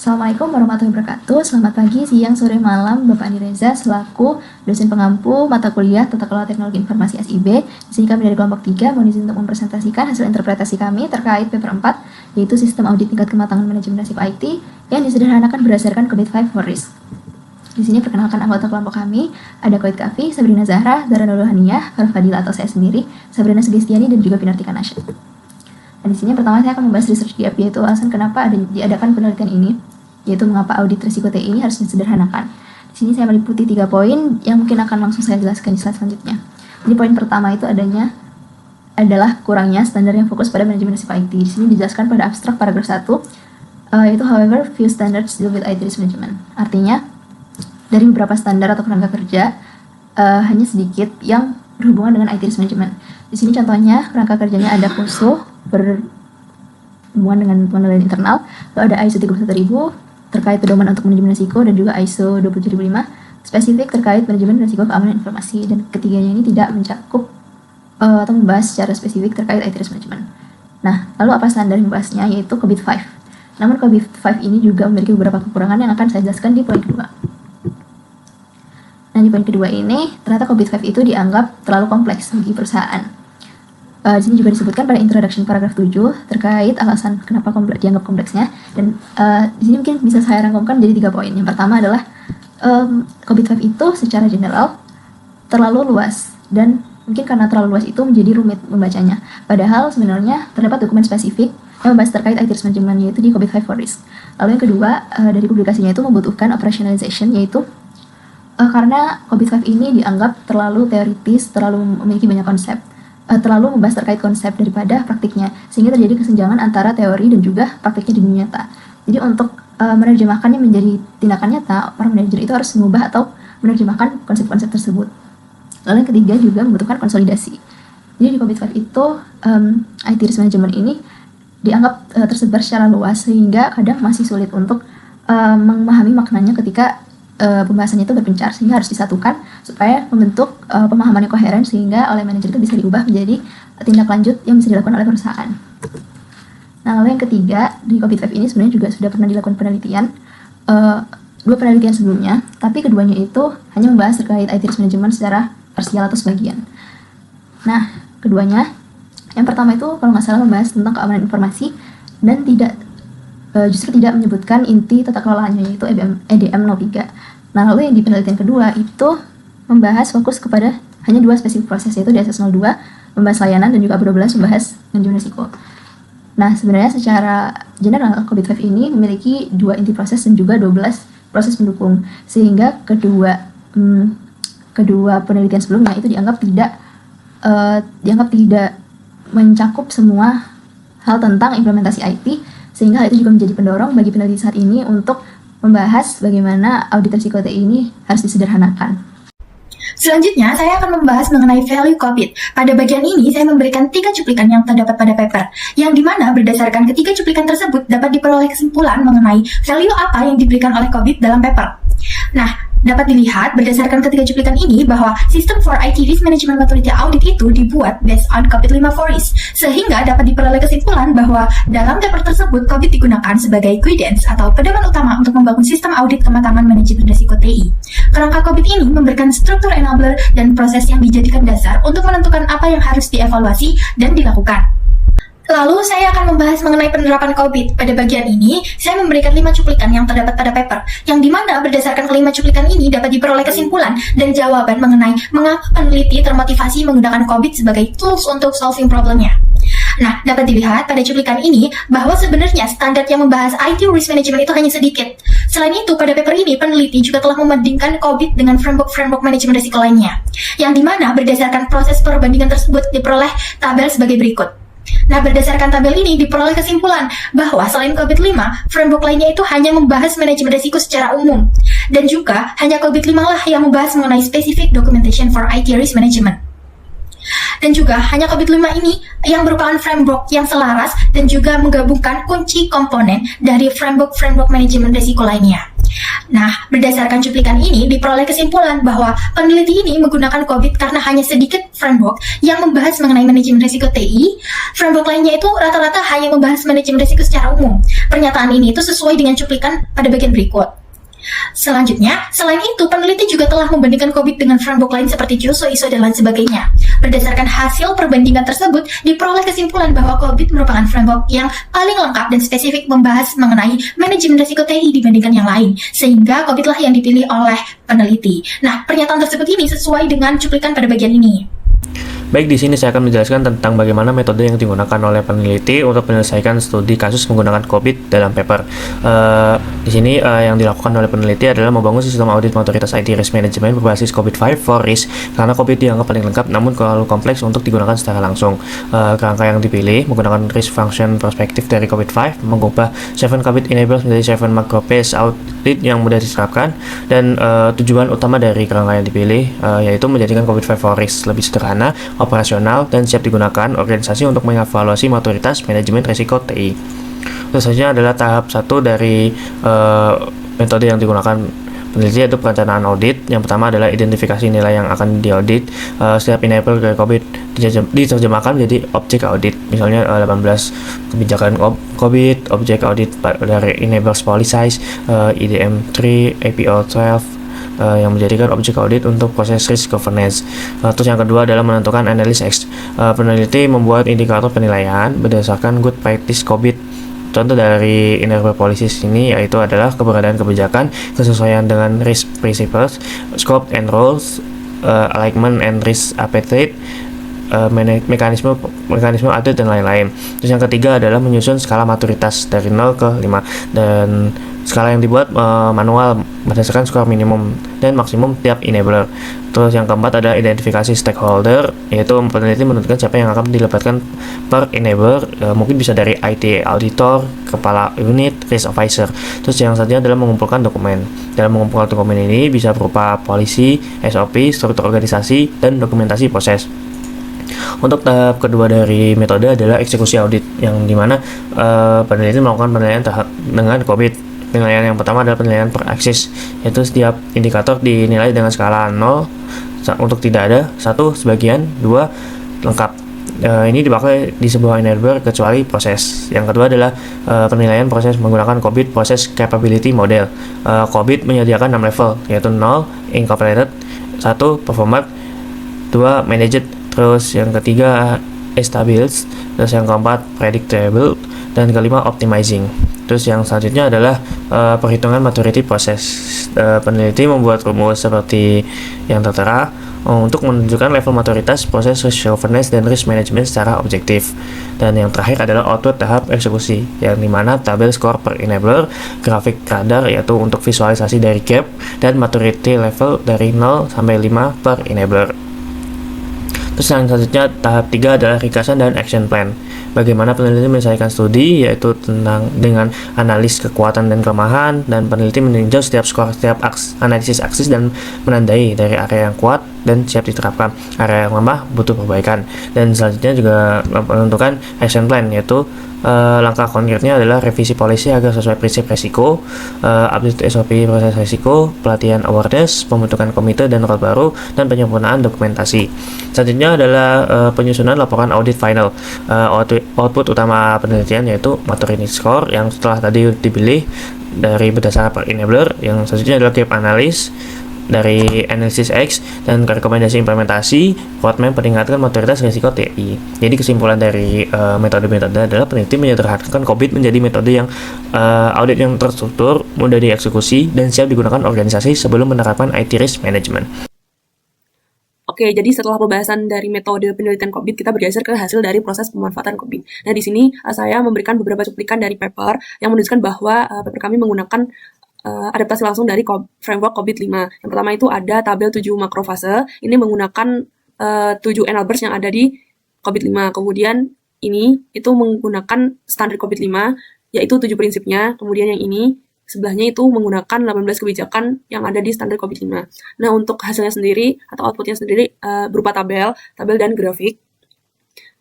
Assalamualaikum warahmatullahi wabarakatuh. Selamat pagi, siang, sore, malam, Bapak Andi Reza selaku dosen pengampu mata kuliah Tata Kelola Teknologi Informasi SIB. Di sini kami dari kelompok 3 mohon izin untuk mempresentasikan hasil interpretasi kami terkait paper 4, yaitu sistem audit tingkat kematangan manajemen risiko IT yang disederhanakan berdasarkan COVID-5 for Risk. Di sini perkenalkan anggota kelompok kami, ada Koit Kafi, Sabrina Zahra, Zara Nurul Haniyah, Farah Fadila atau saya sendiri, Sabrina Sugestiani, dan juga Pinartika Nasyid. Nah, di sini pertama saya akan membahas research gap, yaitu alasan kenapa diadakan penelitian ini, yaitu mengapa audit risiko TI ini harus disederhanakan. Di sini saya meliputi 3 poin yang mungkin akan langsung saya jelaskan di slide selanjutnya. Jadi poin pertama itu adalah kurangnya standar yang fokus pada manajemen risiko IT. Di sini dijelaskan pada abstrak paragraf 1, yaitu however few standards deal with IT risk management. Artinya, dari beberapa standar atau kerangka kerja, hanya sedikit yang berhubungan dengan IT risk management. Di sini contohnya kerangka kerjanya ada POSO berhubungan dengan pengendalian internal, lalu ada ISO 31000 terkait pedoman untuk manajemen risiko, dan juga ISO 27005 spesifik terkait manajemen risiko keamanan informasi, dan ketiganya ini tidak mencakup atau membahas secara spesifik terkait IT risk management. Nah, lalu apa standar yang membahasnya, yaitu COVID 5. Namun COVID 5 ini juga memiliki beberapa kekurangan yang akan saya jelaskan di poin kedua. Nah, di poin kedua ini, ternyata COVID 5 itu dianggap terlalu kompleks bagi perusahaan. Di sini juga disebutkan pada introduction paragraf 7 terkait alasan kenapa dianggap kompleksnya, dan di sini mungkin bisa saya rangkumkan menjadi 3 poin. Yang pertama adalah COVID 5 itu secara general terlalu luas, dan mungkin karena terlalu luas itu menjadi rumit membacanya. Padahal sebenarnya terdapat dokumen spesifik yang membahas terkait IT risk management, yaitu di COVID 5 for Risk. Lalu yang kedua, dari publikasinya itu membutuhkan operationalization, yaitu karena COVID 5 ini dianggap terlalu teoritis, terlalu memiliki banyak konsep, terlalu membahas terkait konsep daripada praktiknya, sehingga terjadi kesenjangan antara teori dan juga praktiknya di dunia nyata. Jadi untuk menerjemahkannya menjadi tindakan nyata, para manajer itu harus mengubah atau menerjemahkan konsep-konsep tersebut. Lalu yang ketiga juga membutuhkan konsolidasi. Jadi di COVID 5 itu IT risk management ini dianggap tersebar secara luas, sehingga kadang masih sulit untuk memahami maknanya ketika pembahasannya itu berpencar, sehingga harus disatukan supaya membentuk pemahaman yang koheren, sehingga oleh manajer itu bisa diubah menjadi tindak lanjut yang bisa dilakukan oleh perusahaan. Nah, lalu yang ketiga, di COVID 5 ini sebenarnya juga sudah pernah dilakukan penelitian, 2 penelitian sebelumnya, tapi keduanya itu hanya membahas terkait IT risk management secara parsial atau sebagian. Nah, keduanya, yang pertama itu kalau nggak salah membahas tentang keamanan informasi, dan justru tidak menyebutkan inti tata kelolaannya, yaitu EDM 03. Nah, lalu yang di penelitian kedua itu membahas fokus kepada hanya 2 spesifik proses, yaitu DSS 02 membahas layanan, dan juga 12 membahas manajemen risiko. Nah, sebenarnya secara general COVID 5 ini memiliki 2 inti proses dan juga 12 proses pendukung, sehingga kedua penelitian sebelumnya itu dianggap tidak mencakup semua hal tentang implementasi IT, sehingga hal itu juga menjadi pendorong bagi peneliti saat ini untuk membahas bagaimana audit risiko TI ini harus disederhanakan. Selanjutnya, saya akan membahas mengenai value COVID. Pada bagian ini, saya memberikan 3 cuplikan yang terdapat pada paper, yang dimana berdasarkan ketiga cuplikan tersebut dapat diperoleh kesimpulan mengenai value apa yang diberikan oleh COVID dalam paper. Nah, dapat dilihat berdasarkan ketiga cuplikan ini bahwa sistem for IT risk management maturity audit itu dibuat based on COVID 5 for Risk, sehingga dapat diperoleh kesimpulan bahwa dalam paper tersebut COVID digunakan sebagai guidance atau pedoman utama untuk membangun sistem audit kematangan manajemen risiko TI. Kerangka COVID ini memberikan struktur enabler dan proses yang dijadikan dasar untuk menentukan apa yang harus dievaluasi dan dilakukan. Lalu saya akan membahas mengenai penerapan COVID. Pada bagian ini, saya memberikan 5 cuplikan yang terdapat pada paper, yang dimana berdasarkan kelima cuplikan ini dapat diperoleh kesimpulan dan jawaban mengenai mengapa peneliti termotivasi menggunakan COVID sebagai tools untuk solving problemnya. Nah, dapat dilihat pada cuplikan ini bahwa sebenarnya standar yang membahas IT risk management itu hanya sedikit. Selain itu, pada paper ini peneliti juga telah membandingkan COVID dengan framework manajemen risiko lainnya, yang dimana berdasarkan proses perbandingan tersebut diperoleh tabel sebagai berikut. Nah, berdasarkan tabel ini diperoleh kesimpulan bahwa selain COVID 5, framework lainnya itu hanya membahas manajemen risiko secara umum, dan juga hanya COVID 5 lah yang membahas mengenai specific documentation for IT risk management. Dan juga hanya COVID 5 ini yang merupakan framework yang selaras dan juga menggabungkan kunci komponen dari framework manajemen risiko lainnya. Nah, berdasarkan cuplikan ini diperoleh kesimpulan bahwa peneliti ini menggunakan COVID karena hanya sedikit framework yang membahas mengenai manajemen risiko TI. Framework lainnya itu rata-rata hanya membahas manajemen risiko secara umum. Pernyataan ini itu sesuai dengan cuplikan pada bagian berikut. Selanjutnya, selain itu, peneliti juga telah membandingkan COVID dengan framework lain seperti JOSO, ISO, dan lain sebagainya. Berdasarkan hasil perbandingan tersebut, diperoleh kesimpulan bahwa COVID merupakan framework yang paling lengkap dan spesifik membahas mengenai manajemen risiko TI dibandingkan yang lain, sehingga COVID lah yang dipilih oleh peneliti. Nah, pernyataan tersebut ini sesuai dengan cuplikan pada bagian ini. Baik, di sini saya akan menjelaskan tentang bagaimana metode yang digunakan oleh peneliti untuk menyelesaikan studi kasus menggunakan COVID dalam paper. Di sini yang dilakukan oleh peneliti adalah membangun sistem audit otoritas IT risk management berbasis COVID-5 for risk, karena COVID dianggap paling lengkap namun terlalu kompleks untuk digunakan secara langsung. Kerangka yang dipilih menggunakan risk function perspektif dari COVID-5, mengubah 7 COVID enablers menjadi 7 macro based audit yang mudah diterapkan, dan tujuan utama dari kerangka yang dipilih yaitu menjadikan COVID-5 for risk lebih sederhana, operasional, dan siap digunakan organisasi untuk mengevaluasi maturitas manajemen risiko TI. Itu saja adalah tahap 1 dari metode yang digunakan peneliti, yaitu perencanaan audit. Yang pertama adalah identifikasi nilai yang akan diaudit. Setiap enable dari COVID diterjemahkan menjadi objek audit. Misalnya 18 kebijakan COVID, objek audit dari enablers policy, IDM3, APO 12, yang menjadikan objek audit untuk proses risk governance. Terus yang kedua adalah menentukan analysis. Peneliti membuat indikator penilaian berdasarkan good practice COVID. Contoh dari enabler policies ini yaitu adalah keberadaan kebijakan, kesesuaian dengan risk principles, scope and roles, alignment and risk appetite, mekanisme audit, dan lain-lain. Terus yang ketiga adalah menyusun skala maturitas dari 0 ke 5, dan skala yang dibuat manual berdasarkan skor minimum dan maksimum tiap enabler. Terus yang keempat ada identifikasi stakeholder, yaitu peneliti menentukan siapa yang akan dilibatkan per enabler. Mungkin bisa dari IT auditor, kepala unit, risk officer. Terus yang selanjutnya adalah mengumpulkan dokumen. Dalam mengumpulkan dokumen ini bisa berupa polisi, SOP, struktur organisasi, dan dokumentasi proses. Untuk tahap kedua dari metode adalah eksekusi audit, yang dimana peneliti melakukan penilaian dengan COVID. Penilaian yang pertama adalah penilaian per aksis, yaitu setiap indikator dinilai dengan skala 0 untuk tidak ada, 1 sebagian, 2 lengkap. Ini dipakai di sebuah enabler kecuali proses. Yang kedua adalah penilaian proses menggunakan COVID Process Capability Model. COVID menyediakan 6 level, yaitu 0 incorporated, 1 performat, 2 managed, terus yang ketiga established, terus yang keempat predictable, dan kelima optimizing. Terus yang selanjutnya adalah perhitungan maturity process. Peneliti membuat rumus seperti yang tertera untuk menunjukkan level maturitas proses risk governance dan risk management secara objektif. Dan yang terakhir adalah output tahap eksekusi, yang dimana tabel skor per enabler, grafik radar yaitu untuk visualisasi dari gap, dan maturity level dari 0 sampai 5 per enabler. Terus yang selanjutnya tahap 3 adalah ringkasan dan action plan. Bagaimana peneliti menyelesaikan studi, yaitu dengan analis kekuatan dan kelemahan, dan peneliti meninjau setiap skor, setiap analisis aksis, dan menandai dari area yang kuat dan siap diterapkan, area yang lemah butuh perbaikan. Dan selanjutnya juga menentukan action plan, yaitu langkah konkretnya adalah revisi polisi agar sesuai prinsip resiko, update SOP proses resiko, pelatihan awareness, pembentukan komite dan role baru, dan penyempurnaan dokumentasi. Selanjutnya adalah penyusunan laporan audit final. Output utama penelitian yaitu maturity score yang setelah tadi dipilih dari berdasarkan per enabler. Yang selanjutnya adalah gap analysis dari analisis X, dan rekomendasi implementasi roadmap peningkatan maturitas risiko TI. Jadi kesimpulan dari metode-metode adalah peneliti menyederhanakan COVID menjadi metode yang audit yang terstruktur, mudah dieksekusi, dan siap digunakan organisasi sebelum menerapkan IT risk management. Oke, jadi setelah pembahasan dari metode penelitian COVID, kita bergeser ke hasil dari proses pemanfaatan COVID. Nah, di sini saya memberikan beberapa cuplikan dari paper yang menunjukkan bahwa paper kami menggunakan adaptasi langsung dari framework COVID-5. Yang pertama itu ada tabel 7 makrofase. Ini menggunakan 7 enablers yang ada di COVID-5. Kemudian ini itu menggunakan standar COVID-5, yaitu 7 prinsipnya. Kemudian yang ini sebelahnya itu menggunakan 18 kebijakan yang ada di standar COVID-5. Nah, untuk hasilnya sendiri atau outputnya sendiri berupa tabel dan grafik.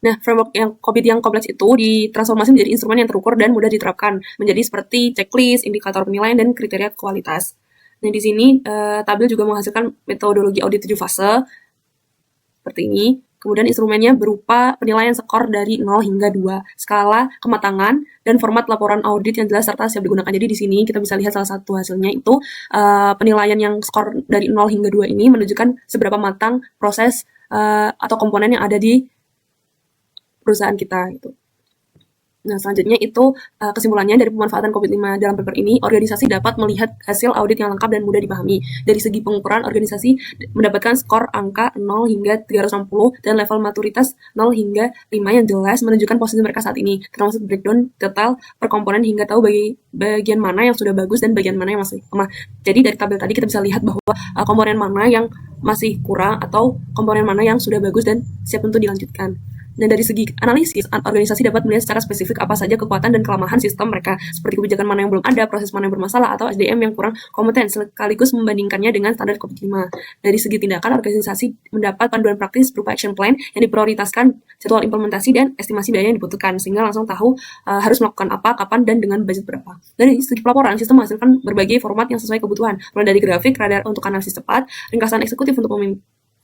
Nah, framework yang COVID yang kompleks itu ditransformasi menjadi instrumen yang terukur dan mudah diterapkan, menjadi seperti checklist, indikator penilaian, dan kriteria kualitas. Nah, di sini tabel juga menghasilkan metodologi audit 7 fase seperti ini. Kemudian instrumennya berupa penilaian skor dari 0 hingga 2, skala kematangan, dan format laporan audit yang jelas serta siap digunakan. Jadi di sini kita bisa lihat salah satu hasilnya itu penilaian yang skor dari 0 hingga 2 ini menunjukkan seberapa matang proses atau komponen yang ada di perusahaan kita gitu. Nah, selanjutnya itu kesimpulannya dari pemanfaatan COVID-5 dalam paper ini, organisasi dapat melihat hasil audit yang lengkap dan mudah dipahami. Dari segi pengukuran, organisasi mendapatkan skor angka 0 hingga 360 dan level maturitas 0 hingga 5 yang jelas menunjukkan posisi mereka saat ini, termasuk breakdown detail per komponen hingga tahu bagian mana yang sudah bagus dan bagian mana yang masih lemah. Jadi dari tabel tadi kita bisa lihat bahwa komponen mana yang masih kurang atau komponen mana yang sudah bagus dan siap untuk dilanjutkan. Dan dari segi analisis, organisasi dapat melihat secara spesifik apa saja kekuatan dan kelemahan sistem mereka, seperti kebijakan mana yang belum ada, proses mana yang bermasalah, atau SDM yang kurang kompeten, sekaligus membandingkannya dengan standar COVID-5. Dari segi tindakan, organisasi mendapat panduan praktis berupa action plan yang diprioritaskan jadwal implementasi dan estimasi biaya yang dibutuhkan, sehingga langsung tahu harus melakukan apa, kapan, dan dengan budget berapa. Dari segi pelaporan, sistem menghasilkan berbagai format yang sesuai kebutuhan, mulai dari grafik, radar untuk analisis cepat, ringkasan eksekutif untuk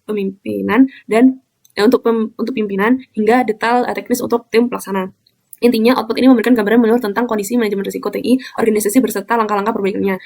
pemimpinan, dan untuk pimpinan hingga detail teknis untuk tim pelaksana. Intinya, output ini memberikan gambaran menyeluruh tentang kondisi manajemen risiko TI, organisasi berserta langkah-langkah perbaikannya.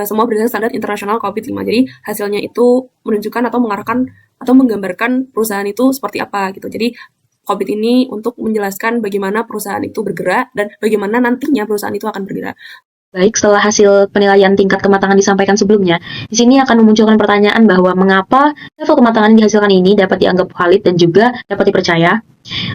Semua berdasarkan standar internasional COVID-5. Jadi, hasilnya itu menunjukkan atau mengarahkan atau menggambarkan perusahaan itu seperti apa gitu. Jadi, COVID ini untuk menjelaskan bagaimana perusahaan itu bergerak dan bagaimana nantinya perusahaan itu akan bergerak. Baik, setelah hasil penilaian tingkat kematangan disampaikan sebelumnya, di sini akan memunculkan pertanyaan bahwa mengapa level kematangan yang dihasilkan ini dapat dianggap valid dan juga dapat dipercaya.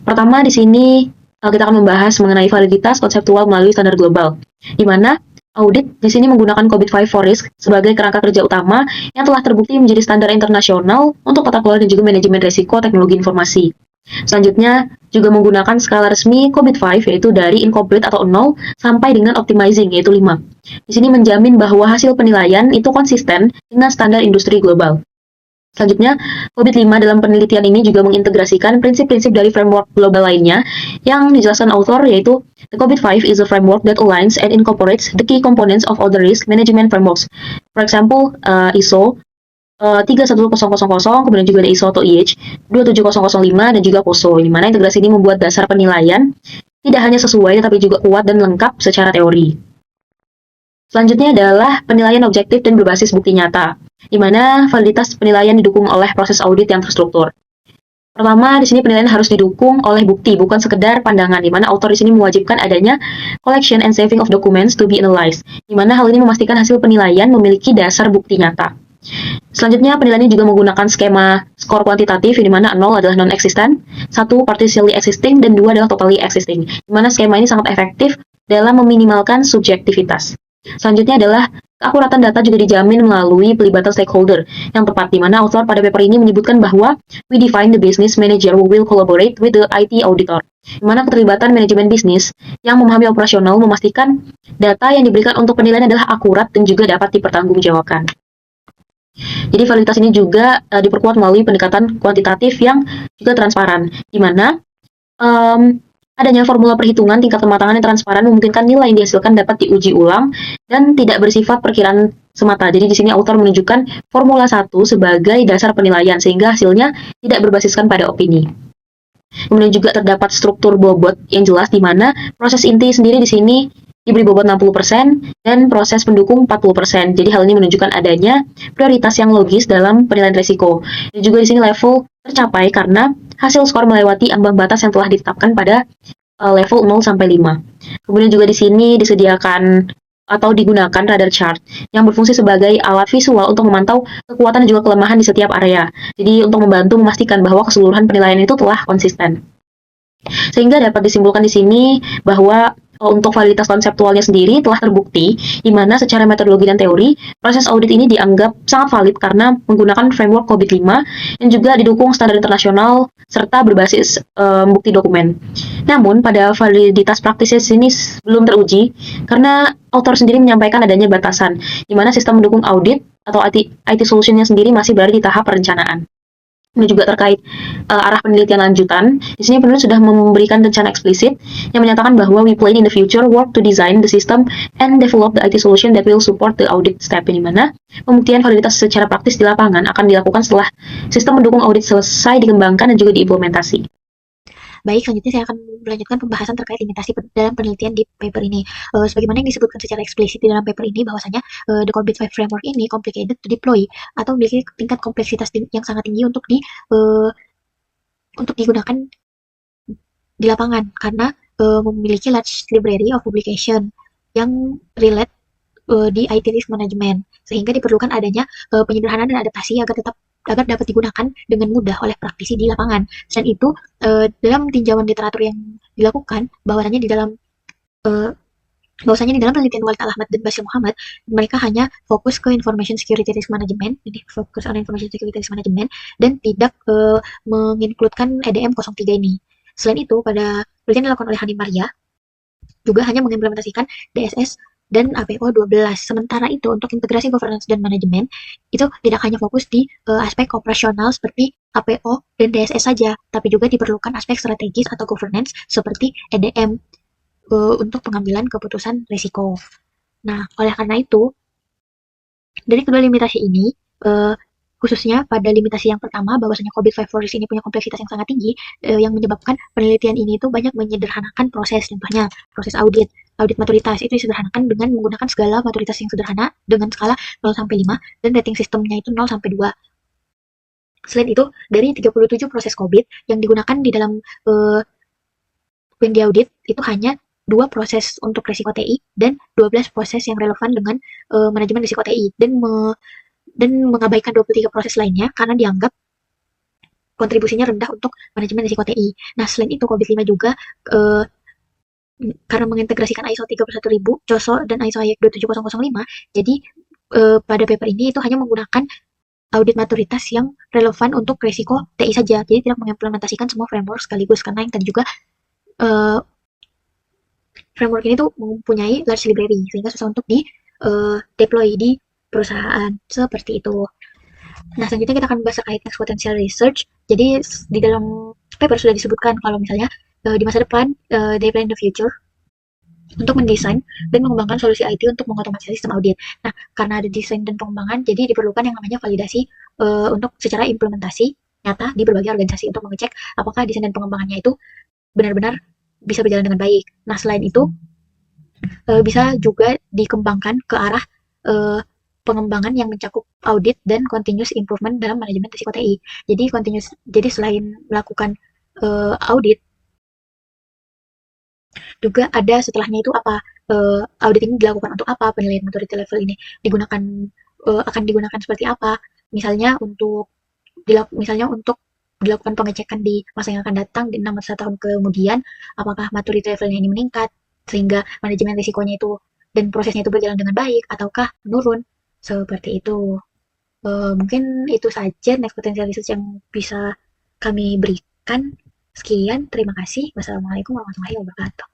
Pertama, di sini kita akan membahas mengenai validitas konseptual melalui standar global, di mana audit di sini menggunakan COVID-5 for Risk sebagai kerangka kerja utama yang telah terbukti menjadi standar internasional untuk tata kelola dan juga manajemen risiko teknologi informasi. Selanjutnya, juga menggunakan skala resmi COVID-5 yaitu dari incomplete atau 0 sampai dengan optimizing yaitu 5. Di sini menjamin bahwa hasil penilaian itu konsisten dengan standar industri global. Selanjutnya, COVID-5 dalam penelitian ini juga mengintegrasikan prinsip-prinsip dari framework global lainnya yang dijelaskan author yaitu the COVID-5 is a framework that aligns and incorporates the key components of all the risk management frameworks. For example, ISO 31000, kemudian juga ada ISO atau IH 27005 dan juga POSO, di mana integrasi ini membuat dasar penilaian tidak hanya sesuai tetapi juga kuat dan lengkap secara teori. Selanjutnya adalah penilaian objektif dan berbasis bukti nyata, di mana validitas penilaian didukung oleh proses audit yang terstruktur. Pertama, di sini penilaian harus didukung oleh bukti, bukan sekedar pandangan, di mana author di sini mewajibkan adanya collection and saving of documents to be analyzed, di mana hal ini memastikan hasil penilaian memiliki dasar bukti nyata. Selanjutnya, penilaian juga menggunakan skema skor kuantitatif, di mana 0 adalah non-existent, 1 partially existing, dan 2 adalah totally existing, di mana skema ini sangat efektif dalam meminimalkan subjektivitas. Selanjutnya adalah keakuratan data juga dijamin melalui pelibatan stakeholder yang tepat, di mana author pada paper ini menyebutkan bahwa we define the business manager who will collaborate with the IT auditor, di mana keterlibatan manajemen bisnis yang memahami operasional memastikan data yang diberikan untuk penilaian adalah akurat dan juga dapat dipertanggungjawabkan. Jadi validitas ini juga diperkuat melalui pendekatan kuantitatif yang juga transparan, di mana adanya formula perhitungan tingkat kematangan yang transparan memungkinkan nilai yang dihasilkan dapat diuji ulang dan tidak bersifat perkiraan semata. Jadi di sini author menunjukkan formula 1 sebagai dasar penilaian sehingga hasilnya tidak berbasiskan pada opini. Kemudian juga terdapat struktur bobot yang jelas, di mana proses inti sendiri di sini diberi bobot 60% dan proses pendukung 40%. Jadi hal ini menunjukkan adanya prioritas yang logis dalam penilaian risiko. Dan juga di sini level tercapai karena hasil skor melewati ambang batas yang telah ditetapkan pada level 0 sampai 5. Kemudian juga di sini disediakan atau digunakan radar chart yang berfungsi sebagai alat visual untuk memantau kekuatan dan juga kelemahan di setiap area. Jadi untuk membantu memastikan bahwa keseluruhan penilaian itu telah konsisten. Sehingga dapat disimpulkan di sini bahwa untuk validitas konseptualnya sendiri telah terbukti, di mana secara metodologi dan teori, proses audit ini dianggap sangat valid karena menggunakan framework COVID-5 yang juga didukung standar internasional serta berbasis bukti dokumen. Namun, pada validitas praktisnya sini belum teruji karena author sendiri menyampaikan adanya batasan, di mana sistem mendukung audit atau IT solutionnya sendiri masih berada di tahap perencanaan. Ini juga terkait arah penelitian lanjutan. Di sini penulis sudah memberikan rencana eksplisit yang menyatakan bahwa we plan in the future work to design the system and develop the IT solution that will support the audit step, di mana pembuktian validitas secara praktis di lapangan akan dilakukan setelah sistem mendukung audit selesai dikembangkan dan juga diimplementasi. Baik, selanjutnya saya akan melanjutkan pembahasan terkait limitasi dalam penelitian di paper ini. Sebagaimana yang disebutkan secara eksplisit di dalam paper ini, bahwasanya the Corbett 5 framework ini complicated to deploy atau memiliki tingkat kompleksitas yang sangat tinggi untuk digunakan di lapangan karena memiliki large library of publication yang relate di IT risk management, sehingga diperlukan adanya penyederhanaan dan adaptasi agar dapat digunakan dengan mudah oleh praktisi di lapangan. Selain itu, dalam tinjauan literatur yang dilakukan, bahwasanya di dalam penelitian Walid Al-Ahmad dan Basil Muhammad, mereka hanya fokus ke information security risk management, jadi fokus on information security risk management, dan tidak menginkludkan EDM 03 ini. Selain itu, pada penelitian dilakukan oleh Hani Maria, juga hanya mengimplementasikan DSS dan APO 12. Sementara itu, untuk integrasi governance dan manajemen, itu tidak hanya fokus di aspek operasional seperti APO dan DSS saja, tapi juga diperlukan aspek strategis atau governance seperti EDM untuk pengambilan keputusan risiko. Nah, oleh karena itu, dari kedua limitasi ini, khususnya pada limitasi yang pertama, bahwasanya COVID-5 Forest ini punya kompleksitas yang sangat tinggi, yang menyebabkan penelitian ini itu banyak menyederhanakan proses, contohnya proses audit maturitas itu disederhanakan dengan menggunakan skala maturitas yang sederhana dengan skala 0-5 dan rating sistemnya itu 0-2. Selain itu, dari 37 proses COVID yang digunakan di dalam yang diaudit itu hanya 2 proses untuk risiko TI dan 12 proses yang relevan dengan manajemen risiko TI dan mengabaikan 23 proses lainnya karena dianggap kontribusinya rendah untuk manajemen risiko TI. Nah, selain itu COVID-5 juga karena mengintegrasikan ISO 31000, COSO, dan ISO IEC 27005, jadi pada paper ini itu hanya menggunakan audit maturitas yang relevan untuk risiko TI saja, jadi tidak mengimplementasikan semua framework sekaligus, karena yang tadi juga framework ini tuh mempunyai large library, sehingga susah untuk deploy di perusahaan, seperti itu. Nah, selanjutnya kita akan bahas terkait next potential research. Jadi, di dalam paper sudah disebutkan kalau misalnya di masa depan, they plan the future untuk mendesain dan mengembangkan solusi IT untuk mengotomatisasi sistem audit. Nah, karena ada desain dan pengembangan, jadi diperlukan yang namanya validasi untuk secara implementasi nyata di berbagai organisasi untuk mengecek apakah desain dan pengembangannya itu benar-benar bisa berjalan dengan baik. Nah, selain itu, bisa juga dikembangkan ke arah pengembangan yang mencakup audit dan continuous improvement dalam manajemen risiko TI. Jadi selain melakukan audit, juga ada setelahnya itu apa, audit ini dilakukan untuk apa, penilaian maturity level ini akan digunakan seperti apa, misalnya untuk dilakukan pengecekan di masa yang akan datang di 6 tahun kemudian, apakah maturity levelnya ini meningkat sehingga manajemen risikonya itu dan prosesnya itu berjalan dengan baik ataukah menurun, seperti itu. Mungkin itu saja next potential research yang bisa kami berikan. Sekian, terima kasih. Wassalamualaikum warahmatullahi wabarakatuh.